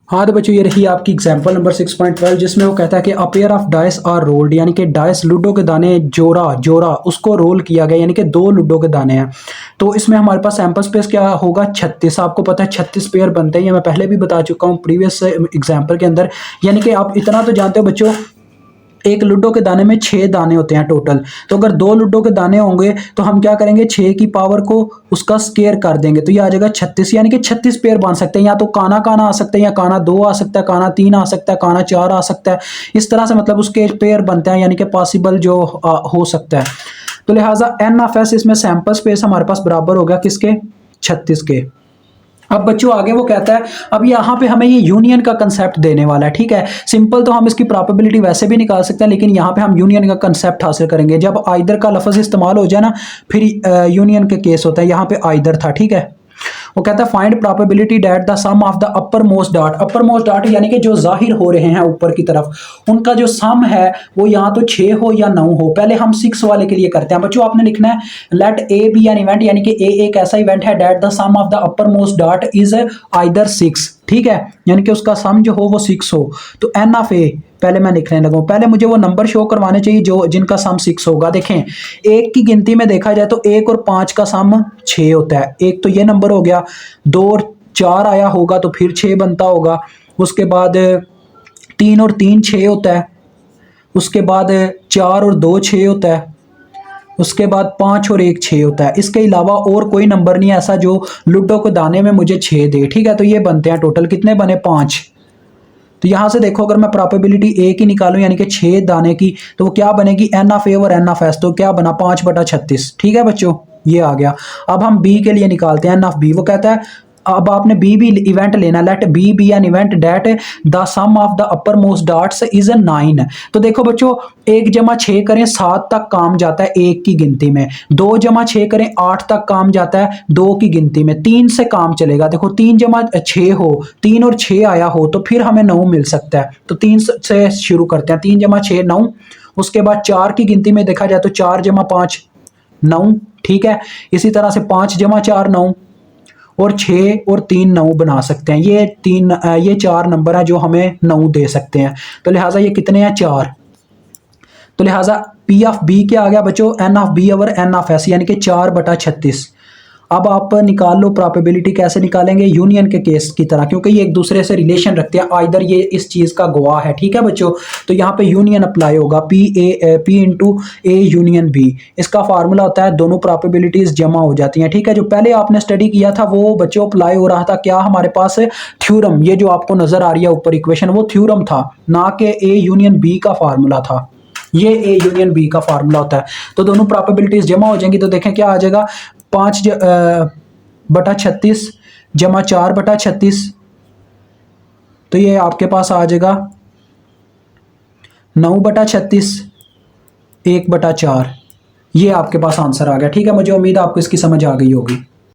हाँ तो बच्चों, ये रही आपकी एग्जांपल नंबर 6.12, जिसमें वो कहता है कि a pair of dice are rolled, यानी कि डाइस लूडो के दाने जोड़ा जोड़ा उसको रोल किया गया, यानी कि दो लूडो के दाने हैं। तो इसमें हमारे पास सैंपल स्पेस क्या होगा, 36। आपको पता है 36 पेयर बनते हैं, ये मैं पहले भी बता चुका हूँ प्रीवियस एग्जाम्पल के अंदर। यानी कि आप इतना तो जानते हो बच्चों, एक लूडो के दाने में 6 दाने होते हैं टोटल। तो अगर दो लूडो के दाने होंगे तो हम क्या करेंगे, 6 की पावर को उसका स्केयर कर देंगे, तो ये आ जाएगा 36, यानी कि 36 पेयर बन सकते हैं। या तो काना काना आ सकते हैं, या काना 2 आ सकता है, काना 3 आ सकता है, काना 4 आ सकता है। इस तरह से मतलब उसके पेयर बनते हैं, यानी कि पॉसिबल जो हो सकता है। तो लिहाजा एन ऑफ एस, इसमें सैंपल स्पेस हमारे पास बराबर हो गया किसके, 36 के। अब बच्चों आगे वो कहता है, अब यहाँ पे हमें ये यूनियन का कंसेप्ट देने वाला है, ठीक है। सिंपल तो हम इसकी प्रोबेबिलिटी वैसे भी निकाल सकते हैं, लेकिन यहाँ पे हम यूनियन का कंसेप्ट हासिल करेंगे। जब आइदर का लफ्ज इस्तेमाल हो जाए ना, फिर यूनियन के केस होता है। यहाँ पे आइदर था, ठीक है। वो कहता है find probability that the sum of the uppermost dot, uppermost dot यानी कि जो जाहिर हो रहे हैं ऊपर की तरफ, उनका जो सम है वो यहाँ तो 6 हो या 9 हो। पहले हम 6 वाले के लिए करते हैं बच्चों। आपने लिखना है let A be an event, यानी कि ए एक ऐसा इवेंट है that the sum of the uppermost dot is either 6, ठीक है, यानी कि उसका सम जो हो वो 6 हो। तो एन ऑफ ए पहले मैं लिखने लगा, पहले मुझे वो नंबर शो करवाने चाहिए जो जिनका सम 6 होगा। देखें, एक की गिनती में देखा जाए तो 1 और 5 का सम 6 होता है। एक तो ये नंबर हो गया, 2 और 4 आया होगा तो फिर 6 बनता होगा। उसके बाद 3 और 3 6 होता है। उसके बाद 4 और 2 6 होता है। उसके बाद 5 और 1 6 होता है। इसके अलावा और कोई नंबर नहीं है ऐसा जो लूडो को दाने में मुझे 6 दे, ठीक है। तो ये बनते हैं टोटल कितने बने, 5। तो यहां से देखो, अगर मैं प्रोबेबिलिटी ए की निकालूं यानी कि 6 दाने की, तो वो क्या बनेगी, एन ऑफ ए और एन ऑफ एस। तो क्या बना, 5/36, ठीक है बच्चों, ये आ गया। अब हम बी के लिए निकालते हैं, एन ऑफ बी। वो कहता है अब आपने बी भी इवेंट लेना, let B be an event that the sum of the uppermost dots is 9। तो देखो बच्चों, 1 + 6 करें 7 तक काम जाता है एक की गिनती में। 2 + 6 करें 8 तक काम जाता है 2 की गिनती में। 3 से काम चलेगा, देखो 3 + 6 हो, 3 और 6 आया हो तो फिर हमें 9 मिल सकता है। तो 3 से शुरू करते हैं, 3 + 6 9। उसके बाद 4 की गिनती में देखा जाए तो 4 + 5 9, ठीक है। इसी तरह से 5 + 4 9, और 6 और 3 9 बना सकते हैं। ये 4 नंबर है जो हमें 9 दे सकते हैं। तो लिहाजा ये कितने हैं, 4। तो लिहाजा पी ऑफ बी क्या आ गया बच्चों, एन ऑफ बी और एन ऑफ एस, यानी कि 4/36। अब आप निकाल लो प्रोबेबिलिटी, कैसे निकालेंगे, यूनियन के केस की तरह, क्योंकि ये एक दूसरे से रिलेशन रखते हैं। आइदर ये इस चीज का गवाह है, ठीक है बच्चों। तो यहाँ पे यूनियन अप्लाई होगा, P into A union B. इसका फार्मूला होता है दोनों प्रोबेबिलिटीज जमा हो जाती हैं, ठीक है। जो पहले आपने स्टडी किया था वो बच्चों अप्लाई हो रहा था क्या, हमारे पास थ्योरम, ये जो आपको नजर आ रही है ऊपर इक्वेशन, वो थ्योरम था, ना कि ए यूनियन बी का फार्मूला था। ये ए यूनियन बी का फार्मूला होता है। तो दोनों प्रोबेबिलिटीज जमा हो जाएंगी, तो देखें क्या आ जाएगा, 5/36 जमा 4/36। तो ये आपके पास आ जाएगा 9/36 1/4। ये आपके पास आंसर आ गया, ठीक है। मुझे उम्मीद है आपको इसकी समझ आ गई होगी।